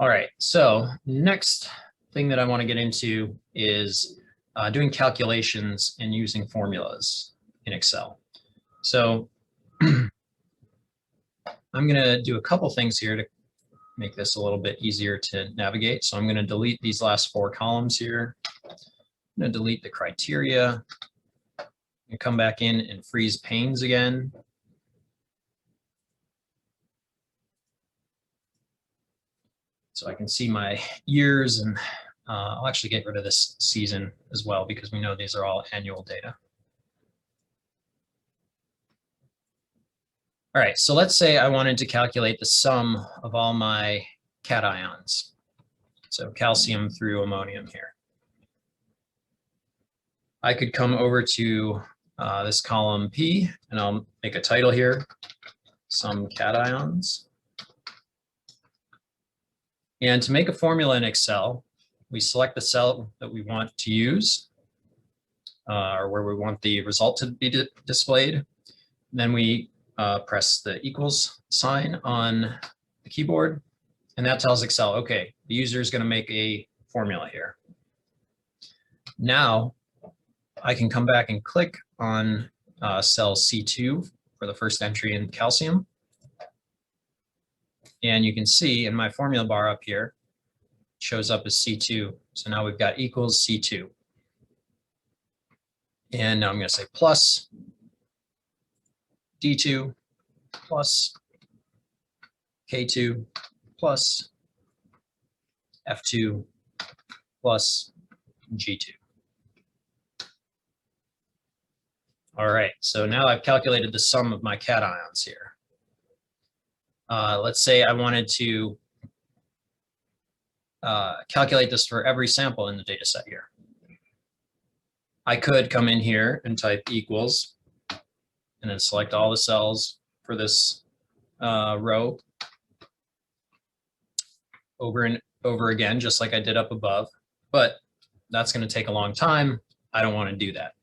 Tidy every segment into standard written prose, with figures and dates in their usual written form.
All right, so next thing that I want to get into is doing calculations and using formulas in Excel. So I'm going to do a couple things here to make this a little bit easier to navigate. So I'm going to delete these last 4 columns here. I'm going to delete the criteria and come back in and freeze panes again. So I can see my years, and I'll actually get rid of this season as well because we know these are all annual data. All right, so let's say I wanted to calculate the sum of all my cations. So calcium through ammonium here. I could come over to this column P, and I'll make a title here, sum cations. And to make a formula in Excel, we select the cell that we want to use, or where we want the result to be displayed. Then we press the equals sign on the keyboard, and that tells Excel, okay, the user is going to make a formula here. Now I can come back and click on cell C2 for the first entry in calcium. And you can see in my formula bar up here, it shows up as C2. So now we've got equals C2. And now I'm going to say plus D2 plus K2 plus F2 plus G2. All right, so now I've calculated the sum of my cations here. Let's say I wanted to calculate this for every sample in the data set here. I could come in here and type equals and then select all the cells for this row over and over again, just like I did up above, but that's going to take a long time. I don't want to do that.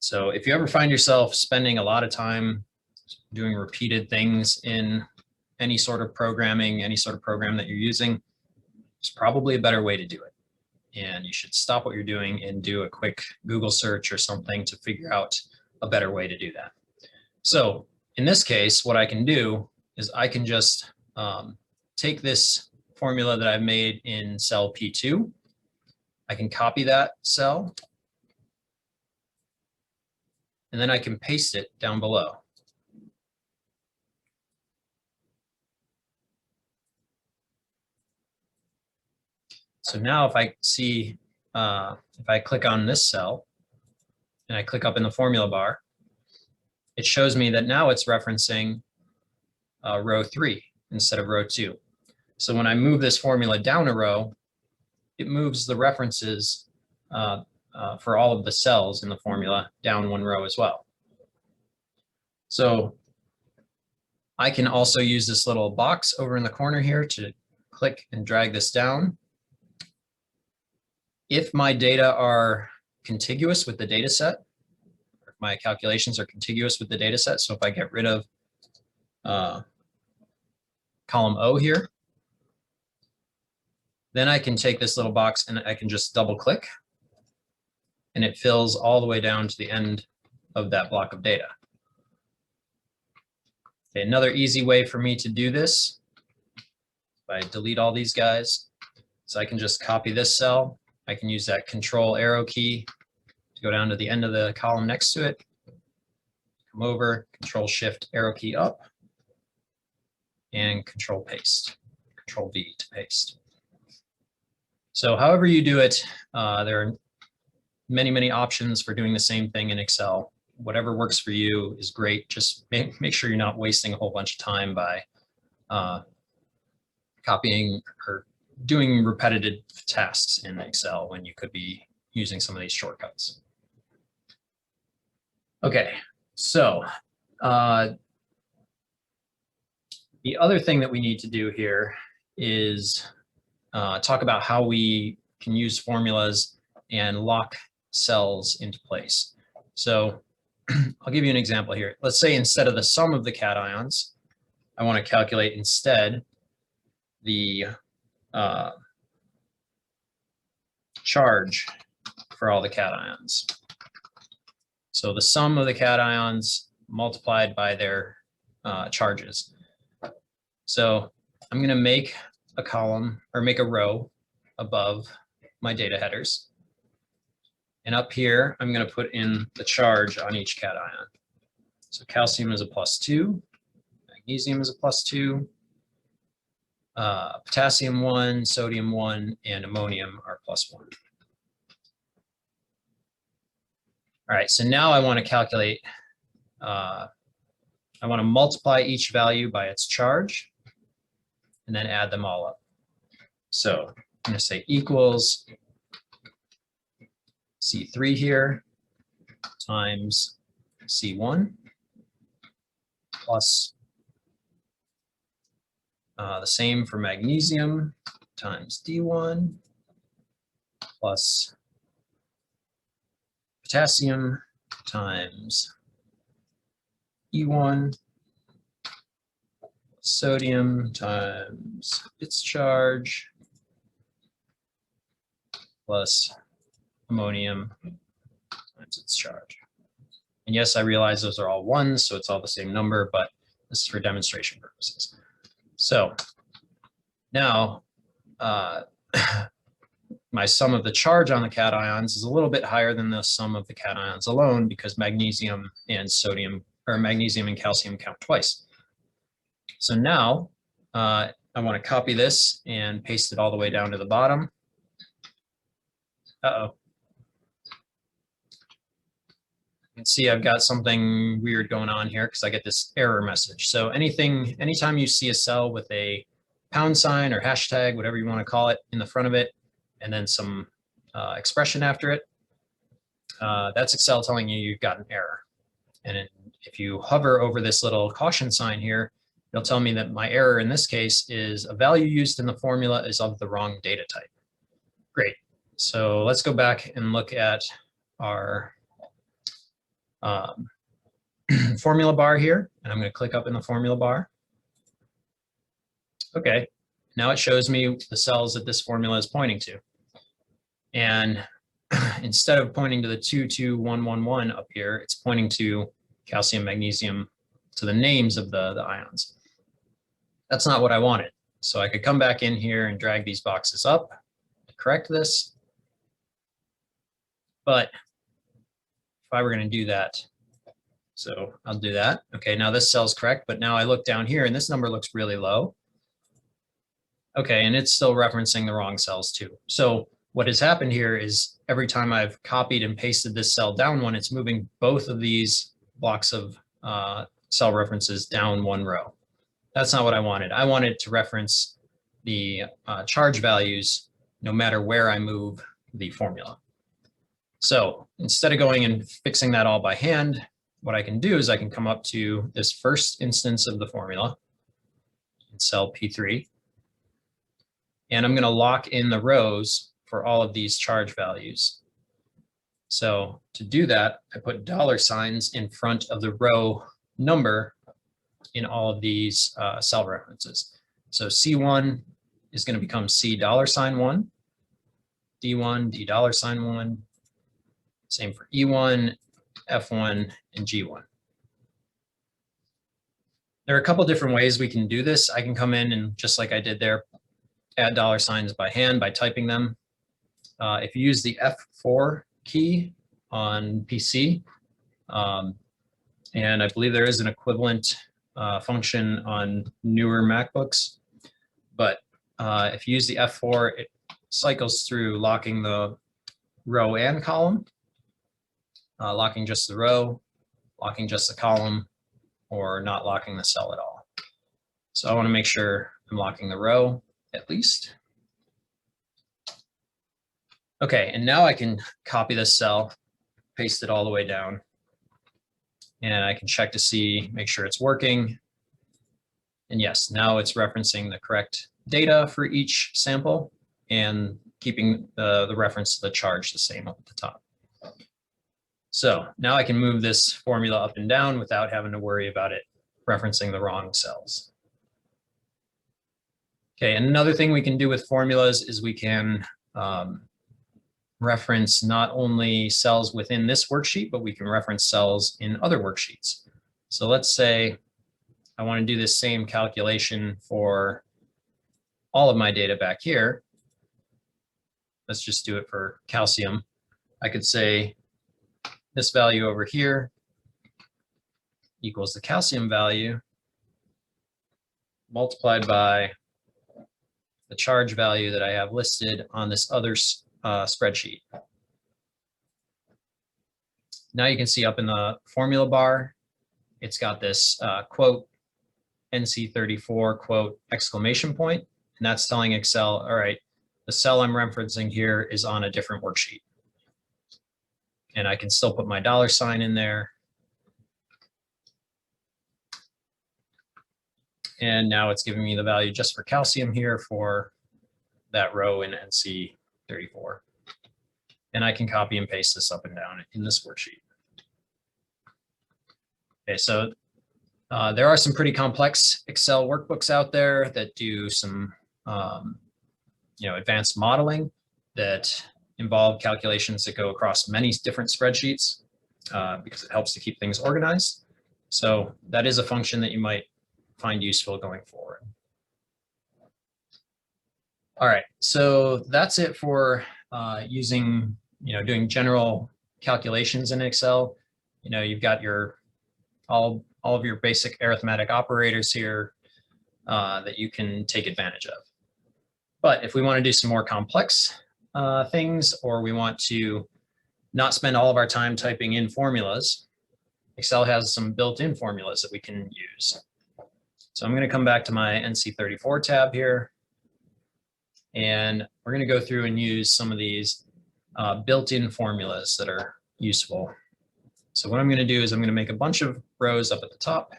So if you ever find yourself spending a lot of time doing repeated things in any sort of programming, any sort of program that you're using, there's probably a better way to do it. And you should stop what you're doing and do a quick Google search or something to figure out a better way to do that. So in this case, what I can do is I can just take this formula that I've made in cell P2. I can copy that cell, and then I can paste it down below. So now if I see, if I click on this cell and I click up in the formula bar, it shows me that now it's referencing row 3 instead of row 2. So when I move this formula down a row, it moves the references for all of the cells in the formula down 1 row as well. So I can also use this little box over in the corner here to click and drag this down. If my data are contiguous with the data set, or if my calculations are contiguous with the data set, so if I get rid of column O here, then I can take this little box and I can just double click, and it fills all the way down to the end of that block of data. Okay, another easy way for me to do this, if I delete all these guys, so I can just copy this cell. I can use that control arrow key to go down to the end of the column next to it, come over, control shift arrow key up, and control paste, control V to paste. So however you do it, there are many, many options for doing the same thing in Excel. Whatever works for you is great. Just make sure you're not wasting a whole bunch of time by copying or doing repetitive tasks in Excel when you could be using some of these shortcuts. Okay, so the other thing that we need to do here is talk about how we can use formulas and lock cells into place. So I'll give you an example here. Let's say instead of the sum of the cations, I want to calculate instead the charge for all the cations. So the sum of the cations multiplied by their charges. So I'm going to make a column or make a row above my data headers. And up here, I'm going to put in the charge on each cation. So calcium is a +2, magnesium is a +2, potassium 1, sodium 1, and ammonium are +1. All right, so now I want to calculate, I want to multiply each value by its charge and then add them all up. So I'm going to say equals C3 here times C1 plus the same for magnesium times D1 plus potassium times E1 sodium times its charge plus ammonium times its charge. And yes, I realize those are all ones, so it's all the same number, but this is for demonstration purposes. So now my sum of the charge on the cations is a little bit higher than the sum of the cations alone because magnesium and sodium, or magnesium and calcium count twice. So now I want to copy this and paste it all the way down to the bottom. Uh-oh. You can see I've got something weird going on here because I get this error message. So anytime you see a cell with a pound sign or hashtag, whatever you want to call it, in the front of it, and then some expression after it, that's Excel telling you you've got an error. And if you hover over this little caution sign here, it'll tell me that my error in this case is a value used in the formula is of the wrong data type. Great. So let's go back and look at our formula bar here, and I'm going to click up in the formula bar. Okay, now it shows me the cells that this formula is pointing to. And instead of pointing to the 22111 up here, it's pointing to calcium, magnesium, to the names of the ions. That's not what I wanted. So I could come back in here and drag these boxes up to correct this. But if I were going to do that, so I'll do that. Okay, now this cell's correct, but now I look down here and this number looks really low. Okay, and it's still referencing the wrong cells too. So what has happened here is every time I've copied and pasted this cell down one, it's moving both of these blocks of cell references down one row. That's not what I wanted. I wanted to reference the charge values no matter where I move the formula. So instead of going and fixing that all by hand, what I can do is I can come up to this first instance of the formula in cell P3, and I'm going to lock in the rows for all of these charge values. So to do that, I put $signs in front of the row number in all of these cell references. So C1 is going to become $1, D1, $1, same for E1, F1, and G1. There are a couple different ways we can do this. I can come in and, just like I did there, add $signs by hand by typing them. If you use the F4 key on PC, and I believe there is an equivalent function on newer MacBooks, but if you use the F4, it cycles through locking the row and column, locking just the row, locking just the column, or not locking the cell at all. So I want to make sure I'm locking the row at least. Okay, and now I can copy this cell, paste it all the way down, and I can check to see, make sure it's working. And yes, now it's referencing the correct data for each sample and keeping the reference to the charge the same up at the top. So now I can move this formula up and down without having to worry about it referencing the wrong cells. Okay, and another thing we can do with formulas is we can reference not only cells within this worksheet, but we can reference cells in other worksheets. So let's say I want to do this same calculation for all of my data back here. Let's just do it for calcium. I could say this value over here equals the calcium value multiplied by the charge value that I have listed on this other spreadsheet. Now you can see up in the formula bar, it's got this quote NC34 quote exclamation point, and that's telling Excel, all right, the cell I'm referencing here is on a different worksheet. And I can still put my $sign in there. And now it's giving me the value just for calcium here for that row in NC34. And I can copy and paste this up and down in this worksheet. Okay, so there are some pretty complex Excel workbooks out there that do some advanced modeling that involve calculations that go across many different spreadsheets because it helps to keep things organized. So that is a function that you might find useful going forward. All right, so that's it for doing general calculations in Excel. You've got your all of your basic arithmetic operators here that you can take advantage of. But if we want to do some more complex things, or we want to not spend all of our time typing in formulas, Excel has some built-in formulas that we can use. So I'm going to come back to my NC34 tab here, and we're going to go through and use some of these built-in formulas that are useful. So what I'm going to do is I'm going to make a bunch of rows up at the top.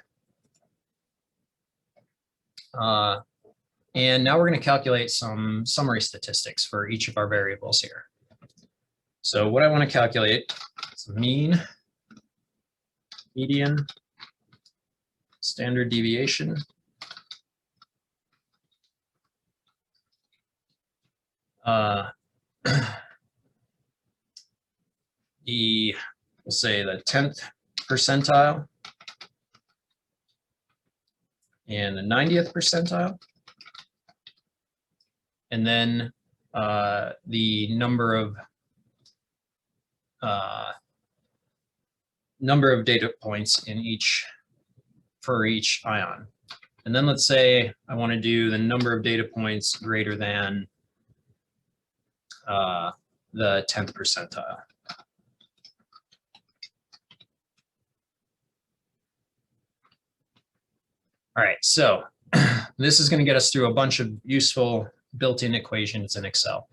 And now we're going to calculate some summary statistics for each of our variables here. So what I want to calculate is mean, median, standard deviation, we'll say the 10th percentile and the 90th percentile, and then the number of data points in for each ion. And then let's say I want to do the number of data points greater than the 10th percentile. All right, so this is going to get us through a bunch of useful built-in equations in Excel.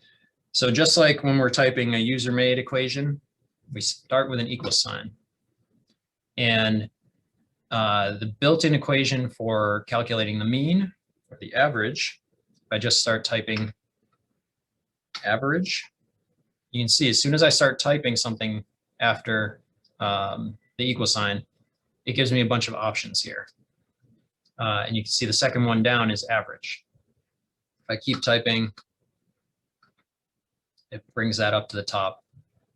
So just like when we're typing a user-made equation, we start with an equal sign. And the built-in equation for calculating the mean or the average, if I just start typing average, you can see as soon as I start typing something after the equal sign, it gives me a bunch of options here. And you can see the second one down is average. If I keep typing, it brings that up to the top.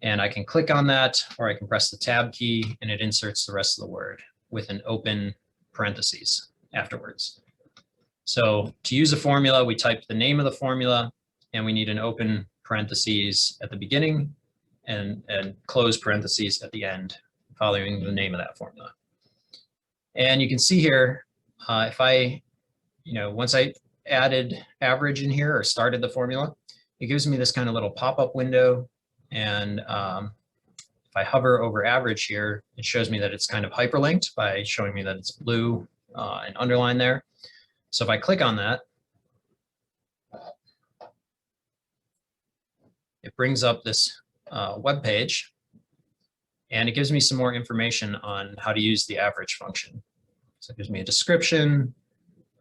And I can click on that, or I can press the tab key, and it inserts the rest of the word with an open parentheses afterwards. So to use a formula, we type the name of the formula, and we need an open parentheses at the beginning and close parentheses at the end, following the name of that formula. And you can see here, if I, once I added average in here or started the formula, it gives me this kind of little pop-up window. And if I hover over average here, it shows me that it's kind of hyperlinked by showing me that it's blue and underlined there. So if I click on that, it brings up this web page, and it gives me some more information on how to use the average function. So it gives me a description,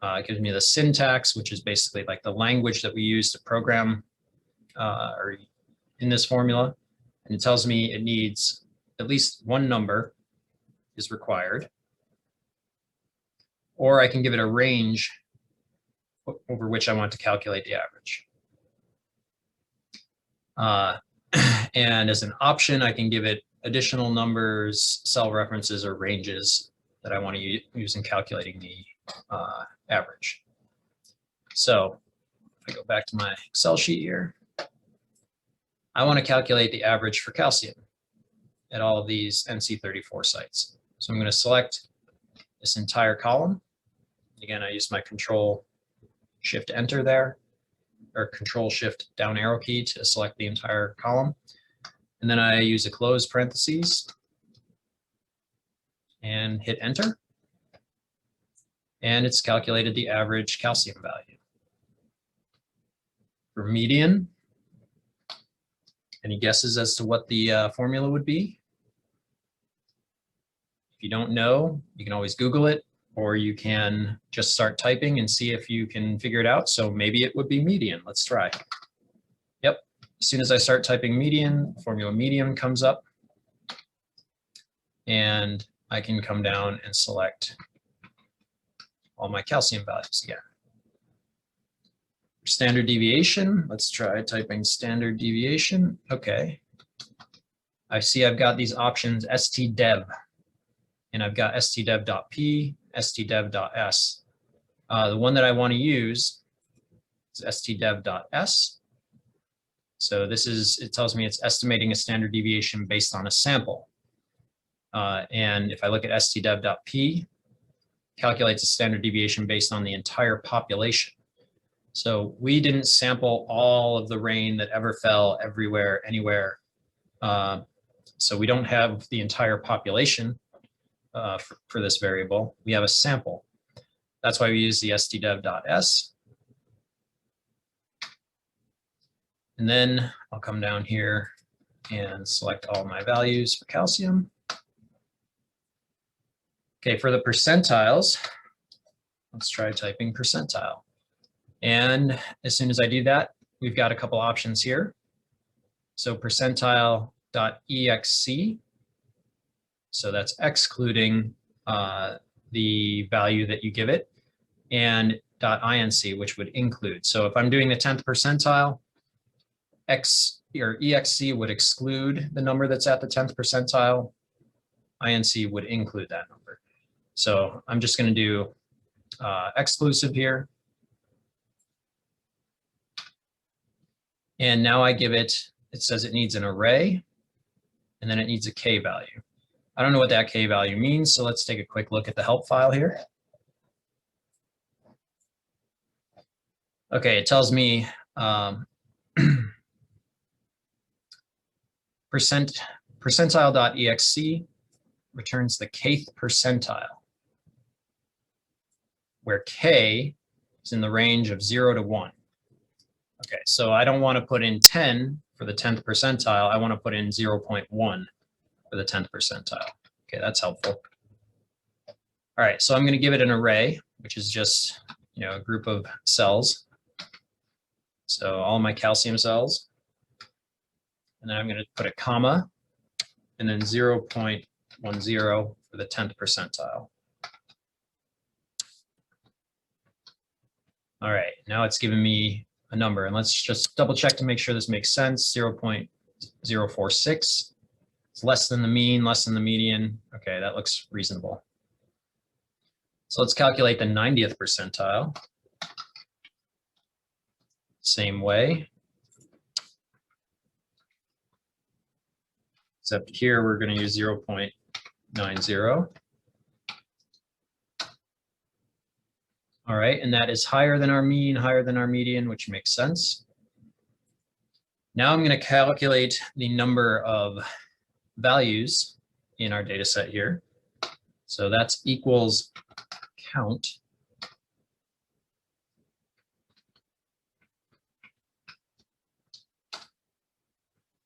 it gives me the syntax, which is basically like the language that we use to program or in this formula. And it tells me it needs at least one number is required. Or I can give it a range over which I want to calculate the average. And as an option, I can give it additional numbers, cell references, or ranges that I want to use in calculating the average. So if I go back to my Excel sheet here, I want to calculate the average for calcium at all of these NC34 sites. So I'm going to select this entire column. Again, I use my Control-Shift-Enter there, or Control-Shift-Down arrow key to select the entire column. And then I use a close parentheses and hit Enter. And it's calculated the average calcium value. For median, any guesses as to what the formula would be? If you don't know, you can always Google it, or you can just start typing and see if you can figure it out. So maybe it would be median. Let's try. Yep. As soon as I start typing median, formula median comes up, and I can come down and select all my calcium values again. Standard deviation, let's try typing standard deviation. Okay. I see I've got these options stdev, and I've got stdev.p, stdev.s. The one that I want to use is stdev.s. So this is, it tells me it's estimating a standard deviation based on a sample. And if I look at stdev.p, calculates a standard deviation based on the entire population. So we didn't sample all of the rain that ever fell everywhere, anywhere. So we don't have the entire population for this variable. We have a sample. That's why we use the stdev.s. And then I'll come down here and select all my values for calcium. Okay, for the percentiles, let's try typing percentile. And as soon as I do that, we've got a couple options here. So percentile.exc, so that's excluding the value that you give it, and .inc, which would include. So if I'm doing the 10th percentile, exc would exclude the number that's at the 10th percentile. INC would include that number. So I'm just going to do exclusive here. And now I give it, it says it needs an array, and then it needs a K value. I don't know what that K value means, so let's take a quick look at the help file here. Okay, it tells me percentile.exe returns the kth percentile, where K is in the range of 0 to 1. Okay, so I don't want to put in 10 for the 10th percentile. I want to put in 0.1 for the 10th percentile. Okay, that's helpful. All right, so I'm going to give it an array, which is just, you know, a group of cells. So all my calcium cells. And then I'm going to put a comma and then 0.10 for the 10th percentile. All right, now it's giving me a number, and let's just double check to make sure this makes sense. 0.046. It's less than the mean, less than the median. Okay, that looks reasonable. So let's calculate the 90th percentile. Same way. Except here we're going to use 0.90. All right, and that is higher than our mean, higher than our median, which makes sense. Now I'm going to calculate the number of values in our data set here. So that's equals count.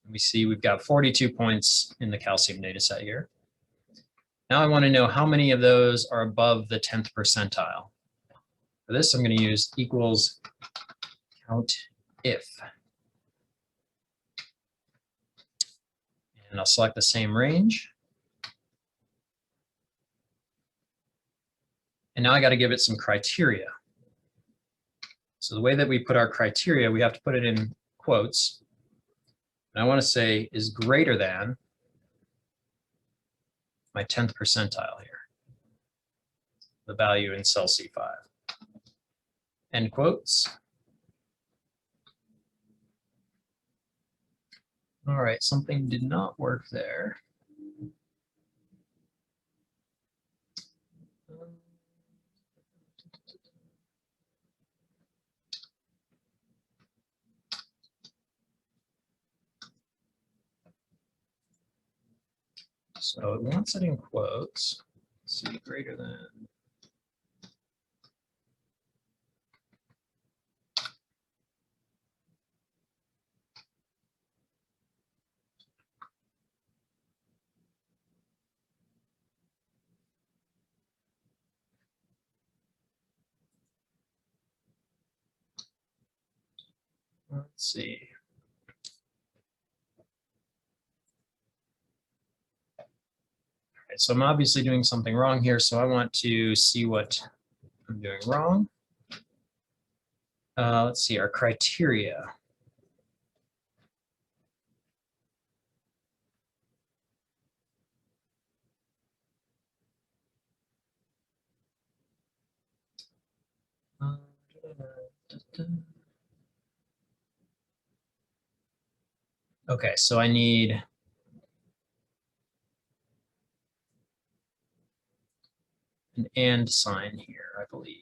We see we've got 42 points in the calcium data set here. Now I want to know how many of those are above the 10th percentile. For this, I'm going to use equals count if. And I'll select the same range. And now I got to give it some criteria. So the way that we put our criteria, we have to put it in quotes. And I want to say is greater than my 10th percentile here, the value in cell C5. End quotes. All right, something did not work there. So it wants it in quotes. Let's see, greater than. Let's see. All right, so I'm obviously doing something wrong here, so I want to see what I'm doing wrong. Let's see, our criteria. Okay, so I need an and sign here, I believe.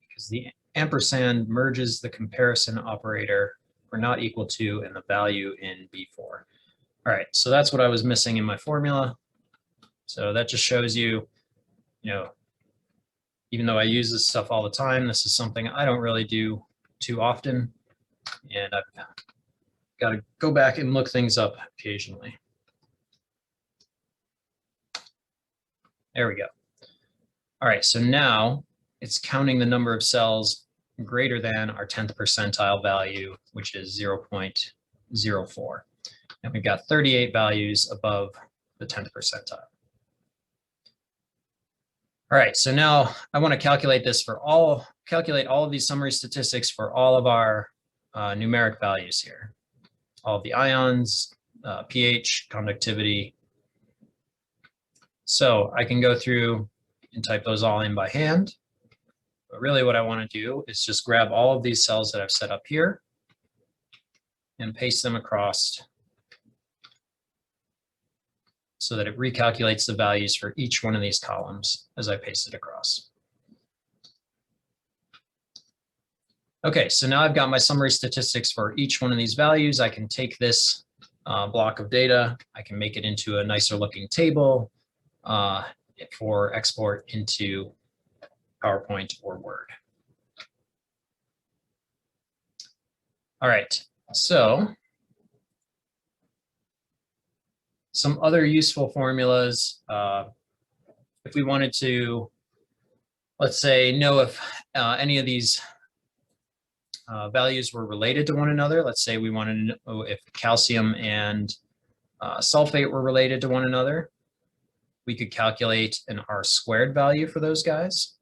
Because the ampersand merges the comparison operator for not equal to and the value in B4. All right, so that's what I was missing in my formula. So that just shows you, even though I use this stuff all the time, this is something I don't really do too often. And I've got to go back and look things up occasionally. There we go. All right, so now it's counting the number of cells greater than our 10th percentile value, which is 0.04. And we've got 38 values above the 10th percentile. All right, so now I want to calculate this for calculate all of these summary statistics for all of our numeric values here. All of the ions, pH, conductivity. So I can go through and type those all in by hand. But really what I want to do is just grab all of these cells that I've set up here and paste them across so that it recalculates the values for each one of these columns as I paste it across. Okay, so now I've got my summary statistics for each one of these values. I can take this block of data, I can make it into a nicer looking table for export into PowerPoint or Word. All right, so some other useful formulas, if we wanted to, let's say, know if any of these values were related to one another. Let's say we wanted to know if calcium and sulfate were related to one another. We could calculate an R² value for those guys.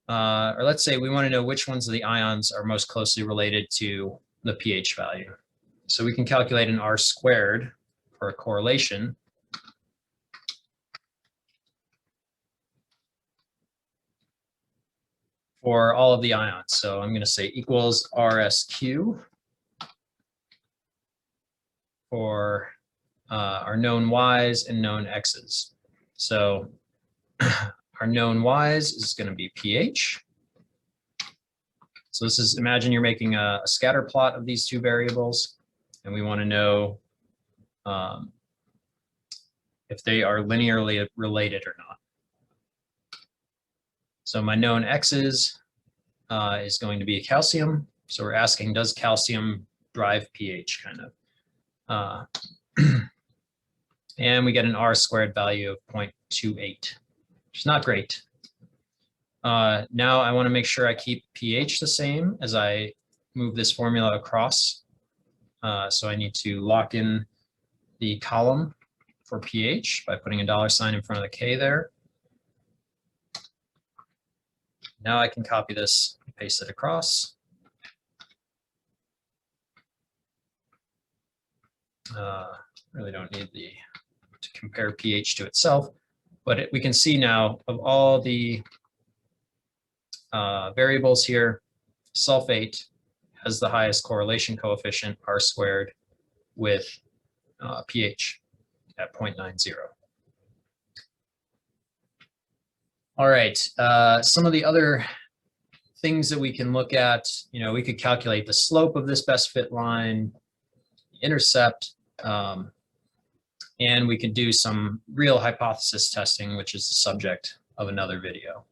Or let's say we want to know which ones of the ions are most closely related to the pH value. So we can calculate an R² for a correlation. For all of the ions. So I'm going to say equals RSQ for our known Y's and known X's. So our known Y's is going to be pH. So this is, imagine you're making a scatter plot of these two variables, and we want to know if they are linearly related or not. So my known X's is going to be calcium. So we're asking, does calcium drive pH kind of? And we get an R² value of 0.28, which is not great. Now I want to make sure I keep pH the same as I move this formula across So I need to lock in the column for pH by putting a $sign in front of the K there. Now I can copy this and paste it across. Really don't need to compare pH to itself, but we can see now of all the variables here, sulfate has the highest correlation coefficient, R squared, with pH at 0.90. All right, some of the other things that we can look at, we could calculate the slope of this best fit line, intercept, and we can do some real hypothesis testing, which is the subject of another video.